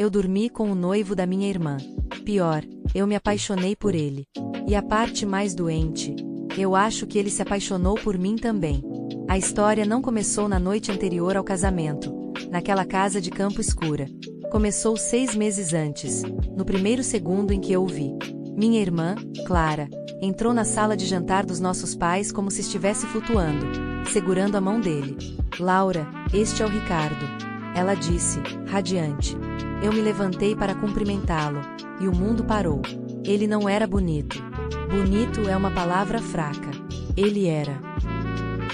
Eu dormi com o noivo da minha irmã. Pior, eu me apaixonei por ele. E a parte mais doente, eu acho que ele se apaixonou por mim também. A história não começou na noite anterior ao casamento, naquela casa de campo escura. Começou 6 meses antes, no primeiro segundo em que eu o vi. Minha irmã, Clara, entrou na sala de jantar dos nossos pais como se estivesse flutuando, segurando a mão dele. Laura, este é o Ricardo. Ela disse, radiante. Eu me levantei para cumprimentá-lo, e o mundo parou. Ele não era bonito. Bonito é uma palavra fraca. Ele era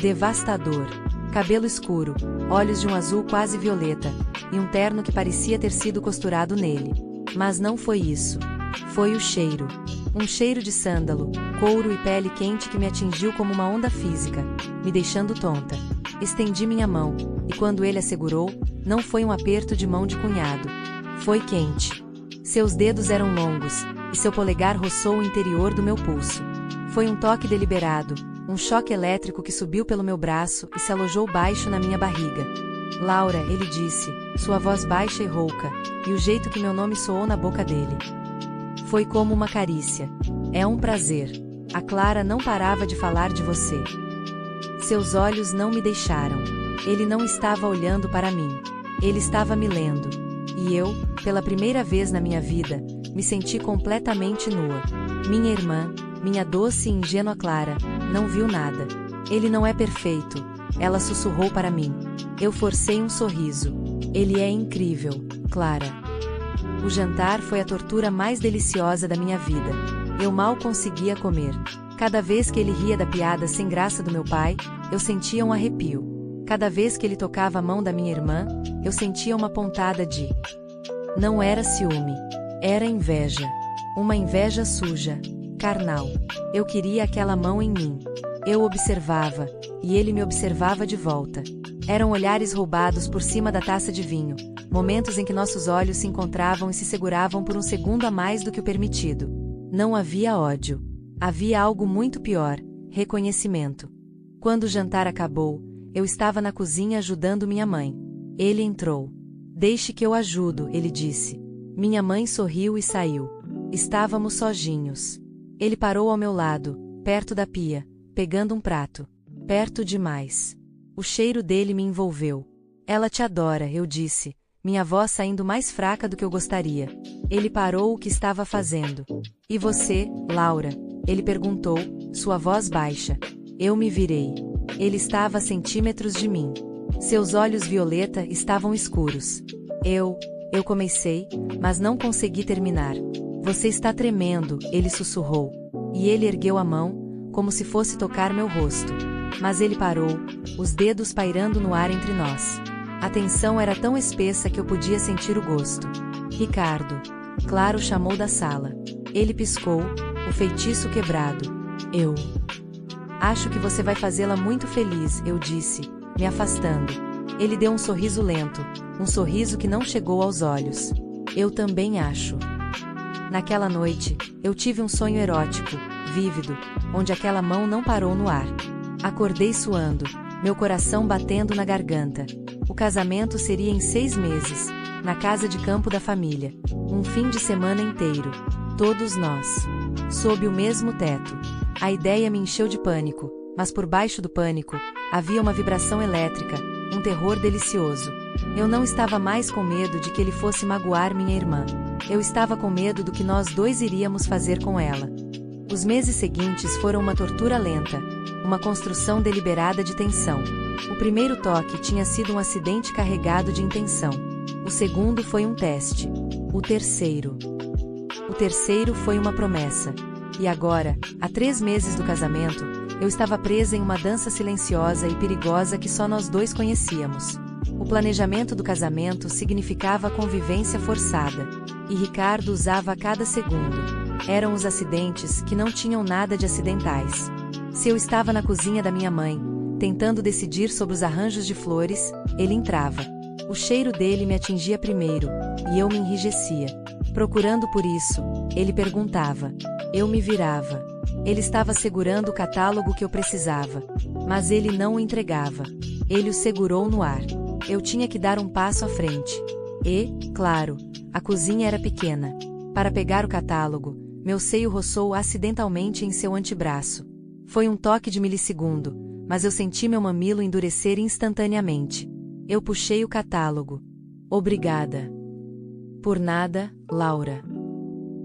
devastador. Cabelo escuro, olhos de um azul quase violeta, e um terno que parecia ter sido costurado nele. Mas não foi isso. Foi o cheiro. Um cheiro de sândalo, couro e pele quente que me atingiu como uma onda física, me deixando tonta. Estendi minha mão, e quando ele a segurou, não foi um aperto de mão de cunhado. Foi quente. Seus dedos eram longos, e seu polegar roçou o interior do meu pulso. Foi um toque deliberado, um choque elétrico que subiu pelo meu braço e se alojou baixo na minha barriga. Laura, ele disse, sua voz baixa e rouca, e o jeito que meu nome soou na boca dele. Foi como uma carícia. É um prazer. A Clara não parava de falar de você. Seus olhos não me deixaram. Ele não estava olhando para mim. Ele estava me lendo. E eu, pela primeira vez na minha vida, me senti completamente nua. Minha irmã, minha doce e ingênua Clara, não viu nada. Ele não é perfeito. Ela sussurrou para mim. Eu forcei um sorriso. Ele é incrível, Clara. O jantar foi a tortura mais deliciosa da minha vida. Eu mal conseguia comer. Cada vez que ele ria da piada sem graça do meu pai, eu sentia um arrepio. Cada vez que ele tocava a mão da minha irmã, eu sentia uma pontada de... Não era ciúme. Era inveja. Uma inveja suja, carnal. Eu queria aquela mão em mim. Eu observava, e ele me observava de volta. Eram olhares roubados por cima da taça de vinho, momentos em que nossos olhos se encontravam e se seguravam por um segundo a mais do que o permitido. Não havia ódio. Havia algo muito pior, reconhecimento. Quando o jantar acabou, eu estava na cozinha ajudando minha mãe. Ele entrou. Deixe que eu ajudo, ele disse. Minha mãe sorriu e saiu. Estávamos sozinhos. Ele parou ao meu lado, perto da pia, pegando um prato. Perto demais. O cheiro dele me envolveu. Ela te adora, eu disse, minha voz saindo mais fraca do que eu gostaria. Ele parou o que estava fazendo. E você, Laura? Ele perguntou, sua voz baixa. Eu me virei. Ele estava a centímetros de mim. Seus olhos violeta estavam escuros. Eu comecei, mas não consegui terminar. Você está tremendo, ele sussurrou. E ele ergueu a mão, como se fosse tocar meu rosto. Mas ele parou, os dedos pairando no ar entre nós. A tensão era tão espessa que eu podia sentir o gosto. Ricardo. Claro chamou da sala. Ele piscou, o feitiço quebrado. Eu. Acho que você vai fazê-la muito feliz, eu disse, me afastando. Ele deu um sorriso lento, um sorriso que não chegou aos olhos. Eu também acho. Naquela noite, eu tive um sonho erótico, vívido, onde aquela mão não parou no ar. Acordei suando, meu coração batendo na garganta. O casamento seria em 6 meses, na casa de campo da família. Um fim de semana inteiro. Todos nós. Sob o mesmo teto. A ideia me encheu de pânico, mas por baixo do pânico, havia uma vibração elétrica, um terror delicioso. Eu não estava mais com medo de que ele fosse magoar minha irmã. Eu estava com medo do que nós dois iríamos fazer com ela. Os meses seguintes foram uma tortura lenta, uma construção deliberada de tensão. O primeiro toque tinha sido um acidente carregado de intenção. O segundo foi um teste. O terceiro foi uma promessa. E agora, há 3 meses do casamento, eu estava presa em uma dança silenciosa e perigosa que só nós dois conhecíamos. O planejamento do casamento significava a convivência forçada. E Ricardo usava a cada segundo. Eram os acidentes que não tinham nada de acidentais. Se eu estava na cozinha da minha mãe, tentando decidir sobre os arranjos de flores, ele entrava. O cheiro dele me atingia primeiro, e eu me enrijecia. Procurando por isso, ele perguntava. Eu me virava. Ele estava segurando o catálogo que eu precisava. Mas ele não o entregava. Ele o segurou no ar. Eu tinha que dar um passo à frente. E, claro, A cozinha era pequena. Para pegar o catálogo, meu seio roçou acidentalmente em seu antebraço. Foi um toque de milissegundo, mas eu senti meu mamilo endurecer instantaneamente. Eu puxei o catálogo. Obrigada. Por nada, Laura.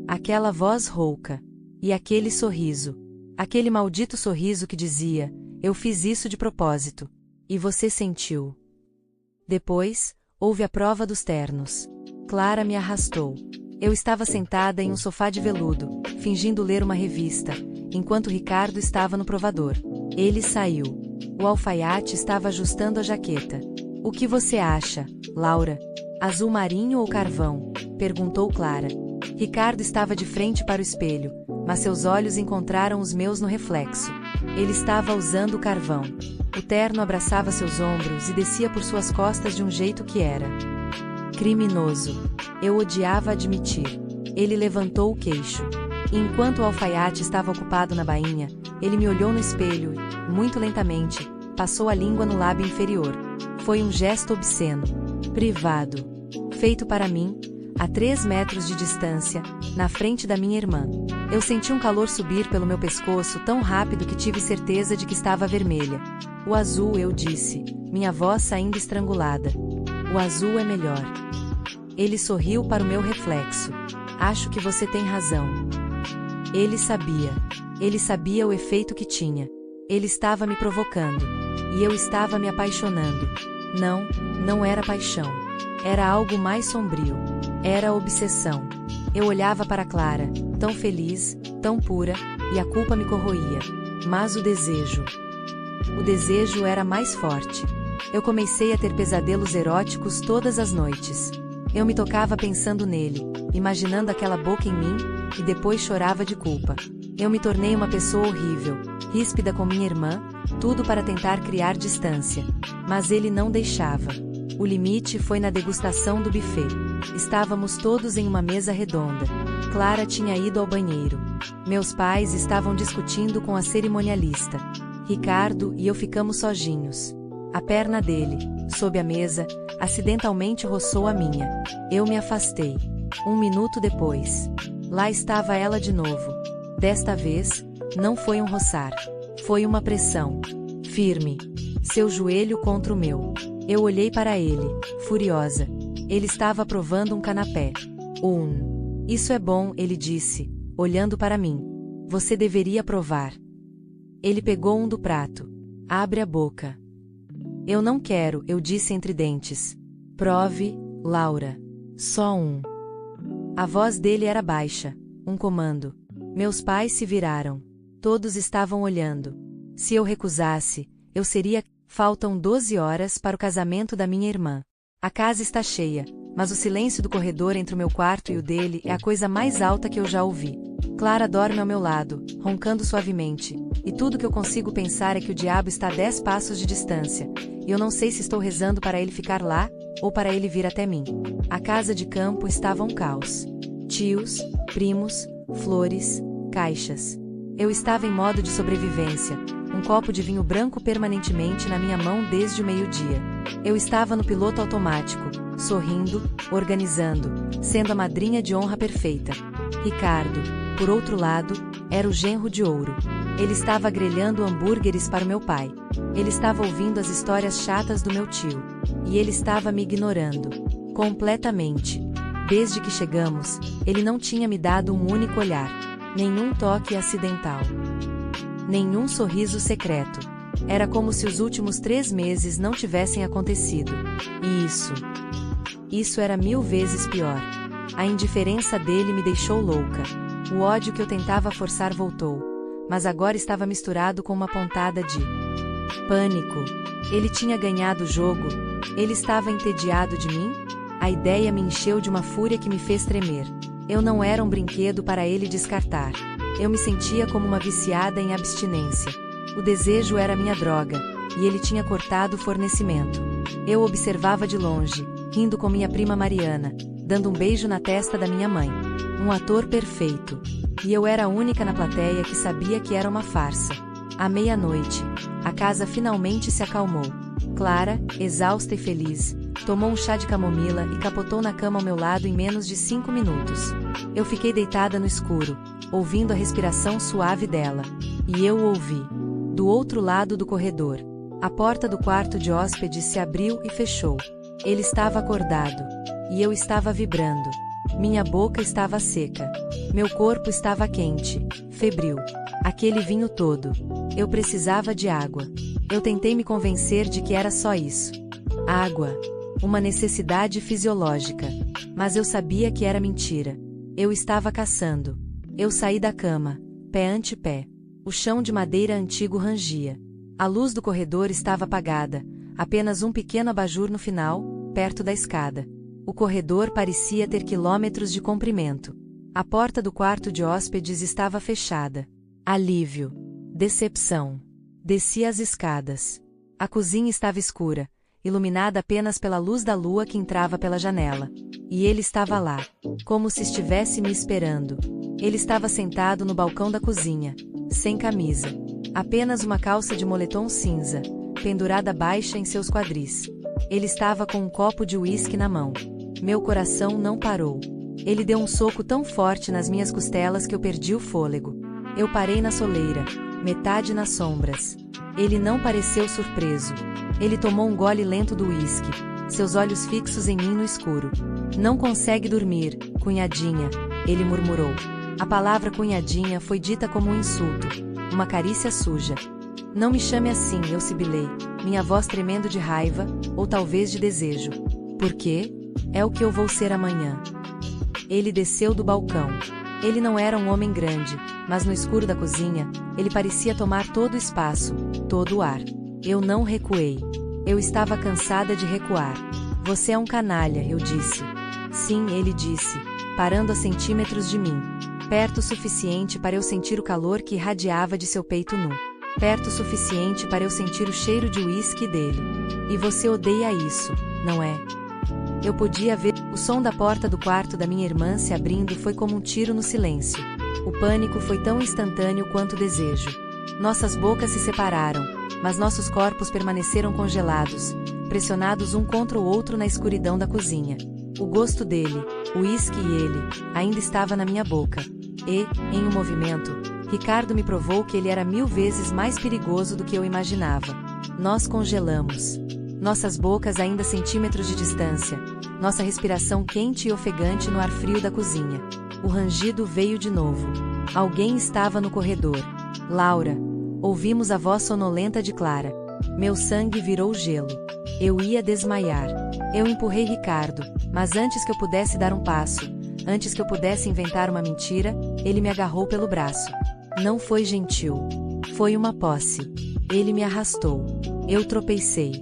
Aquela voz rouca. E aquele sorriso. Aquele maldito sorriso que dizia: eu fiz isso de propósito. E você sentiu. Depois, houve a prova dos ternos. Clara me arrastou. Eu estava sentada em um sofá de veludo, fingindo ler uma revista, enquanto Ricardo estava no provador. Ele saiu. O alfaiate estava ajustando a jaqueta. O que você acha, Laura? Azul marinho ou carvão? Perguntou Clara. Ricardo estava de frente para o espelho, mas seus olhos encontraram os meus no reflexo. Ele estava usando o carvão. O terno abraçava seus ombros e descia por suas costas de um jeito que era criminoso. Eu odiava admitir. Ele levantou o queixo. E enquanto o alfaiate estava ocupado na bainha, ele me olhou no espelho e, muito lentamente, passou a língua no lábio inferior. Foi um gesto obsceno. Privado. Feito para mim, a 3 metros de distância, na frente da minha irmã. Eu senti um calor subir pelo meu pescoço tão rápido que tive certeza de que estava vermelha. O azul, eu disse, minha voz saindo estrangulada. O azul é melhor. Ele sorriu para o meu reflexo. Acho que você tem razão. Ele sabia. Ele sabia o efeito que tinha. Ele estava me provocando. E eu estava me apaixonando. Não, não era paixão. Era algo mais sombrio. Era obsessão. Eu olhava para Clara, tão feliz, tão pura, e a culpa me corroía. Mas o desejo era mais forte. Eu comecei a ter pesadelos eróticos todas as noites. Eu me tocava pensando nele, imaginando aquela boca em mim, e depois chorava de culpa. Eu me tornei uma pessoa horrível, ríspida com minha irmã, tudo para tentar criar distância. Mas ele não deixava. O limite foi na degustação do buffet. Estávamos todos em uma mesa redonda. Clara tinha ido ao banheiro. Meus pais estavam discutindo com a cerimonialista. Ricardo e eu ficamos sozinhos. A perna dele, sob a mesa, acidentalmente roçou a minha. Eu me afastei. 1 minuto depois. Lá estava ela de novo. Desta vez, não foi um roçar. Foi uma pressão. Firme. Seu joelho contra o meu. Eu olhei para ele, furiosa. Ele estava provando um canapé. Isso é bom, ele disse, olhando para mim. Você deveria provar. Ele pegou um do prato. Abre a boca. Eu não quero, eu disse entre dentes. Prove, Laura. Só um. A voz dele era baixa, um comando. Meus pais se viraram. Todos estavam olhando. Se eu recusasse, eu seria... Faltam 12 horas para o casamento da minha irmã. A casa está cheia, mas o silêncio do corredor entre o meu quarto e o dele é a coisa mais alta que eu já ouvi. Clara dorme ao meu lado, roncando suavemente, e tudo que eu consigo pensar é que o diabo está a 10 passos de distância, e eu não sei se estou rezando para ele ficar lá, ou para ele vir até mim. A casa de campo estava um caos. Tios, primos, flores, caixas. Eu estava em modo de sobrevivência, um copo de vinho branco permanentemente na minha mão desde o meio-dia. Eu estava no piloto automático, sorrindo, organizando, sendo a madrinha de honra perfeita. Ricardo, por outro lado, era o genro de ouro. Ele estava grelhando hambúrgueres para o meu pai. Ele estava ouvindo as histórias chatas do meu tio. E ele estava me ignorando. Completamente. Desde que chegamos, ele não tinha me dado um único olhar. Nenhum toque acidental. Nenhum sorriso secreto. Era como se os últimos 3 meses não tivessem acontecido. E isso era 1000 vezes pior. A indiferença dele me deixou louca. O ódio que eu tentava forçar voltou, mas agora estava misturado com uma pontada de pânico. Ele tinha ganhado o jogo? Ele estava entediado de mim? A ideia me encheu de uma fúria que me fez tremer. Eu não era um brinquedo para ele descartar. Eu me sentia como uma viciada em abstinência. O desejo era minha droga, e ele tinha cortado o fornecimento. Eu observava de longe, rindo com minha prima Mariana, dando um beijo na testa da minha mãe. Um ator perfeito. E eu era a única na plateia que sabia que era uma farsa. À meia-noite, a casa finalmente se acalmou. Clara, exausta e feliz, Tomou um chá de camomila e capotou na cama ao meu lado em menos de 5 minutos. Eu fiquei deitada no escuro, ouvindo a respiração suave dela. E eu o ouvi. Do outro lado do corredor. A porta do quarto de hóspedes se abriu e fechou. Ele estava acordado. E eu estava vibrando. Minha boca estava seca. Meu corpo estava quente, febril. Aquele vinho todo. Eu precisava de água. Eu tentei me convencer de que era só isso. Água. Uma necessidade fisiológica. Mas eu sabia que era mentira. Eu estava caçando. Eu saí da cama, pé ante pé. O chão de madeira antigo rangia. A luz do corredor estava apagada, apenas um pequeno abajur no final, perto da escada. O corredor parecia ter quilômetros de comprimento. A porta do quarto de hóspedes estava fechada. Alívio. Decepção. Desci as escadas. A cozinha estava escura, iluminada apenas pela luz da lua que entrava pela janela. E ele estava lá, como se estivesse me esperando. Ele estava sentado no balcão da cozinha, sem camisa. Apenas uma calça de moletom cinza, pendurada baixa em seus quadris. Ele estava com um copo de uísque na mão. Meu coração não parou. Ele deu um soco tão forte nas minhas costelas que eu perdi o fôlego. Eu parei na soleira, metade nas sombras. Ele não pareceu surpreso. Ele tomou um gole lento do uísque, seus olhos fixos em mim no escuro. Não consegue dormir, cunhadinha, ele murmurou. A palavra cunhadinha foi dita como um insulto, uma carícia suja. Não me chame assim, eu sibilei, minha voz tremendo de raiva, ou talvez de desejo. Por quê? É o que eu vou ser amanhã. Ele desceu do balcão. Ele não era um homem grande, mas no escuro da cozinha, ele parecia tomar todo o espaço, todo o ar. Eu não recuei. Eu estava cansada de recuar. Você é um canalha, eu disse. Sim, ele disse, parando a centímetros de mim. Perto o suficiente para eu sentir o calor que irradiava de seu peito nu. Perto o suficiente para eu sentir o cheiro de uísque dele. E você odeia isso, não é? Eu podia ver. O som da porta do quarto da minha irmã se abrindo foi como um tiro no silêncio. O pânico foi tão instantâneo quanto o desejo. Nossas bocas se separaram, mas nossos corpos permaneceram congelados, pressionados um contra o outro na escuridão da cozinha. O gosto dele, o uísque e ele, ainda estava na minha boca. E, em um movimento, Ricardo me provou que ele era 1000 vezes mais perigoso do que eu imaginava. Nós congelamos. Nossas bocas ainda a centímetros de distância, nossa respiração quente e ofegante no ar frio da cozinha. O rangido veio de novo. Alguém estava no corredor. Laura. Ouvimos a voz sonolenta de Clara. Meu sangue virou gelo. Eu ia desmaiar. Eu empurrei Ricardo, mas antes que eu pudesse dar um passo, antes que eu pudesse inventar uma mentira, ele me agarrou pelo braço. Não foi gentil. Foi uma posse. Ele me arrastou. Eu tropecei.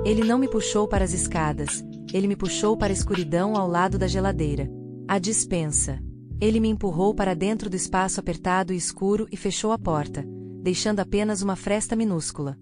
Ele não me puxou para as escadas, ele me puxou para a escuridão ao lado da geladeira. A despensa. Ele me empurrou para dentro do espaço apertado e escuro e fechou a porta, deixando apenas uma fresta minúscula.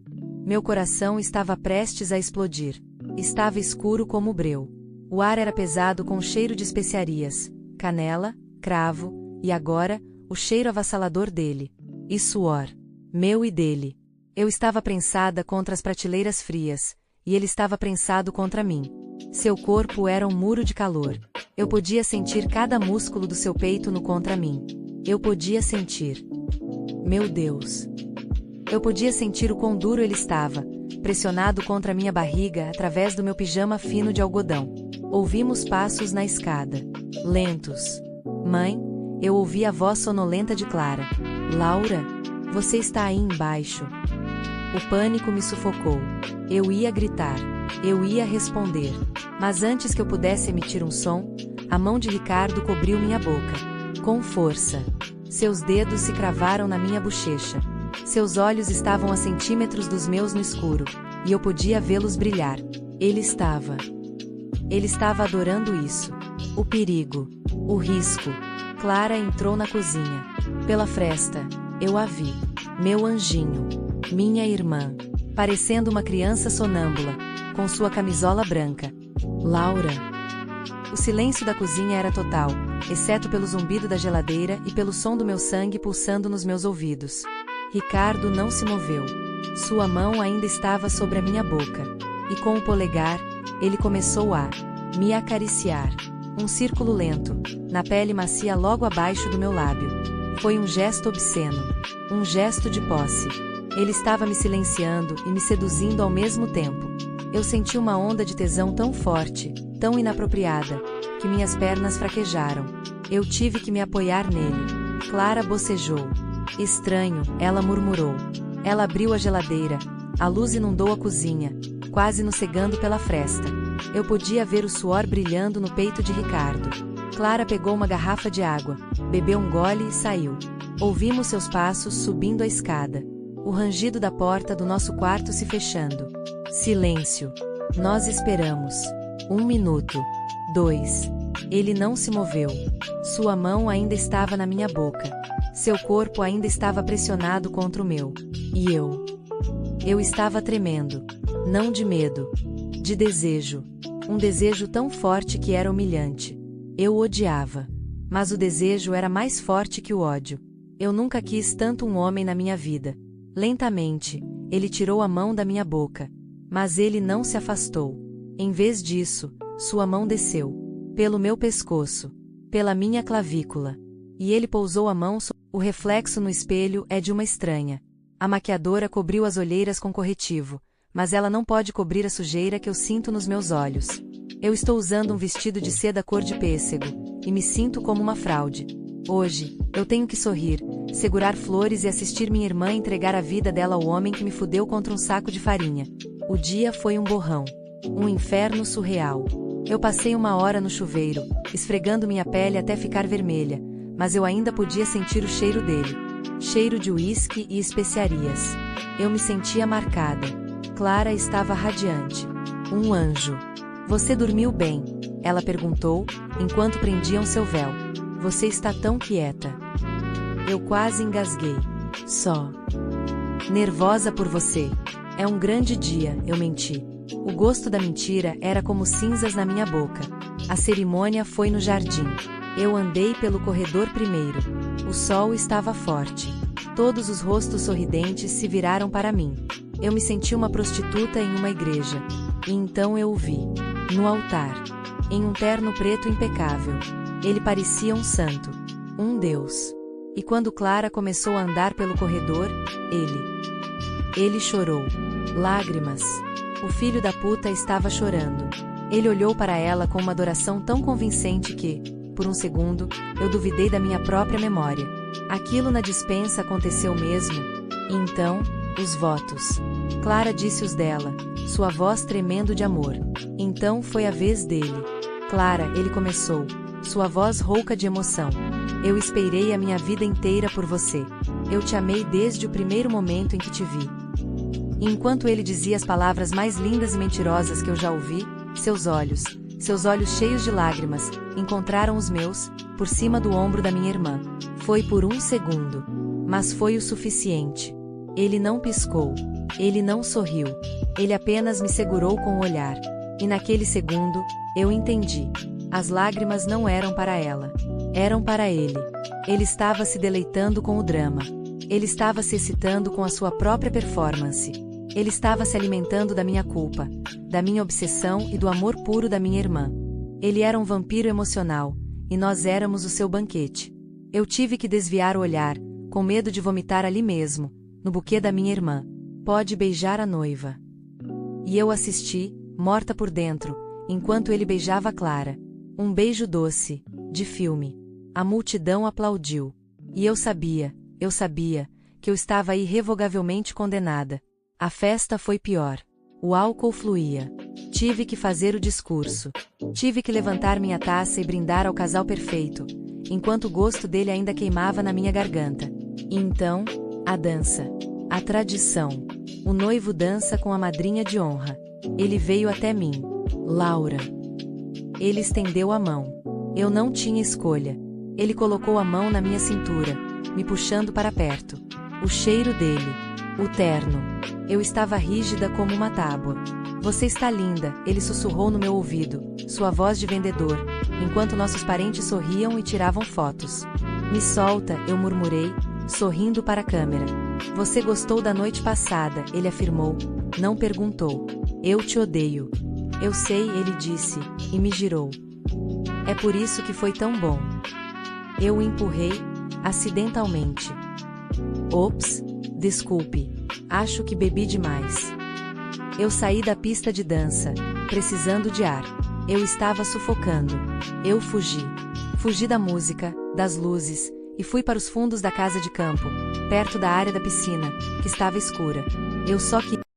Meu coração estava prestes a explodir. Estava escuro como o breu. O ar era pesado com cheiro de especiarias, canela, cravo, e agora, o cheiro avassalador dele. E suor. Meu e dele. Eu estava prensada contra as prateleiras frias, e ele estava prensado contra mim. Seu corpo era um muro de calor. Eu podia sentir cada músculo do seu peito no contra mim. Eu podia sentir. Meu Deus. Eu podia sentir o quão duro ele estava, pressionado contra minha barriga através do meu pijama fino de algodão. Ouvimos passos na escada. Lentos. Mãe, eu ouvi a voz sonolenta de Clara. Laura, você está aí embaixo. O pânico me sufocou. Eu ia gritar. Eu ia responder. Mas antes que eu pudesse emitir um som, a mão de Ricardo cobriu minha boca. Com força. Seus dedos se cravaram na minha bochecha. Seus olhos estavam a centímetros dos meus no escuro, e eu podia vê-los brilhar. Ele estava adorando isso. O perigo. O risco. Clara entrou na cozinha. Pela fresta. Eu a vi. Meu anjinho. Minha irmã. Parecendo uma criança sonâmbula, com sua camisola branca. Laura. O silêncio da cozinha era total, exceto pelo zumbido da geladeira e pelo som do meu sangue pulsando nos meus ouvidos. Ricardo não se moveu. Sua mão ainda estava sobre a minha boca. E com o polegar, Ele começou a me acariciar. Um círculo lento, na pele macia logo abaixo do meu lábio. Foi um gesto obsceno. Um gesto de posse. Ele estava me silenciando e me seduzindo ao mesmo tempo. Eu senti uma onda de tesão tão forte, tão inapropriada, que minhas pernas fraquejaram. Eu tive que me apoiar nele. Clara bocejou. Estranho, ela murmurou. Ela abriu a geladeira. A luz inundou a cozinha, quase nos cegando pela fresta. Eu podia ver o suor brilhando no peito de Ricardo. Clara pegou uma garrafa de água, bebeu um gole e saiu. Ouvimos seus passos subindo a escada. O rangido da porta do nosso quarto se fechando. Silêncio. Nós esperamos. 1 minuto. 2. Ele não se moveu. Sua mão ainda estava na minha boca. Seu corpo ainda estava pressionado contra o meu. E eu? Eu estava tremendo. Não de medo. De desejo. Um desejo tão forte que era humilhante. Eu o odiava. Mas o desejo era mais forte que o ódio. Eu nunca quis tanto um homem na minha vida. Lentamente, ele tirou a mão da minha boca. Mas ele não se afastou. Em vez disso, sua mão desceu. Pelo meu pescoço. Pela minha clavícula. E ele pousou a mão sobre... O reflexo no espelho é de uma estranha. A maquiadora cobriu as olheiras com corretivo. Mas ela não pode cobrir a sujeira que eu sinto nos meus olhos. Eu estou usando um vestido de seda cor de pêssego, e me sinto como uma fraude. Hoje, eu tenho que sorrir, segurar flores e assistir minha irmã entregar a vida dela ao homem que me fudeu contra um saco de farinha. O dia foi um borrão. Um inferno surreal. Eu passei 1 hora no chuveiro, esfregando minha pele até ficar vermelha, mas eu ainda podia sentir o cheiro dele. Cheiro de uísque e especiarias. Eu me sentia marcada. Clara estava radiante. Um anjo. Você dormiu bem? Ela perguntou, enquanto prendiam seu véu. Você está tão quieta. Eu quase engasguei. Só. Nervosa por você. É um grande dia, eu menti. O gosto da mentira era como cinzas na minha boca. A cerimônia foi no jardim. Eu andei pelo corredor primeiro. O sol estava forte. Todos os rostos sorridentes se viraram para mim. Eu me senti uma prostituta em uma igreja. E então eu o vi. No altar. Em um terno preto impecável. Ele parecia um santo. Um deus. E quando Clara começou a andar pelo corredor, ele chorou. Lágrimas. O filho da puta estava chorando. Ele olhou para ela com uma adoração tão convincente que, por um segundo, eu duvidei da minha própria memória. Aquilo na despensa aconteceu mesmo. E então, os votos. Clara disse os dela, sua voz tremendo de amor. Então foi a vez dele. Clara, ele começou, sua voz rouca de emoção. Eu esperei a minha vida inteira por você. Eu te amei desde o primeiro momento em que te vi. E enquanto ele dizia as palavras mais lindas e mentirosas que eu já ouvi, seus olhos cheios de lágrimas, encontraram os meus, por cima do ombro da minha irmã. Foi por 1 segundo. Mas foi o suficiente. Ele não piscou. Ele não sorriu. Ele apenas me segurou com o olhar. E naquele segundo, eu entendi. As lágrimas não eram para ela. Eram para ele. Ele estava se deleitando com o drama. Ele estava se excitando com a sua própria performance. Ele estava se alimentando da minha culpa, da minha obsessão e do amor puro da minha irmã. Ele era um vampiro emocional, e nós éramos o seu banquete. Eu tive que desviar o olhar, com medo de vomitar ali mesmo, no buquê da minha irmã. Pode beijar a noiva. E eu assisti, morta por dentro, enquanto ele beijava Clara. Um beijo doce, de filme. A multidão aplaudiu. E eu sabia, que eu estava irrevogavelmente condenada. A festa foi pior. O álcool fluía. Tive que fazer o discurso. Tive que levantar minha taça e brindar ao casal perfeito, enquanto o gosto dele ainda queimava na minha garganta. E então, a dança. A tradição. O noivo dança com a madrinha de honra. Ele veio até mim. Laura. Ele estendeu a mão. Eu não tinha escolha. Ele colocou a mão na minha cintura, me puxando para perto. O cheiro dele. O terno. Eu estava rígida como uma tábua. Você está linda, ele sussurrou no meu ouvido, sua voz de vendedor, enquanto nossos parentes sorriam e tiravam fotos. Me solta, eu murmurei, sorrindo para a câmera. Você gostou da noite passada, ele afirmou. Não perguntou. Eu te odeio. Eu sei, ele disse, e me girou. É por isso que foi tão bom. Eu o empurrei, acidentalmente. Ops, desculpe. Acho que bebi demais. Eu saí da pista de dança, precisando de ar. Eu estava sufocando. Eu fugi. Fugi da música, das luzes, e fui para os fundos da casa de campo, perto da área da piscina, que estava escura. Eu só queria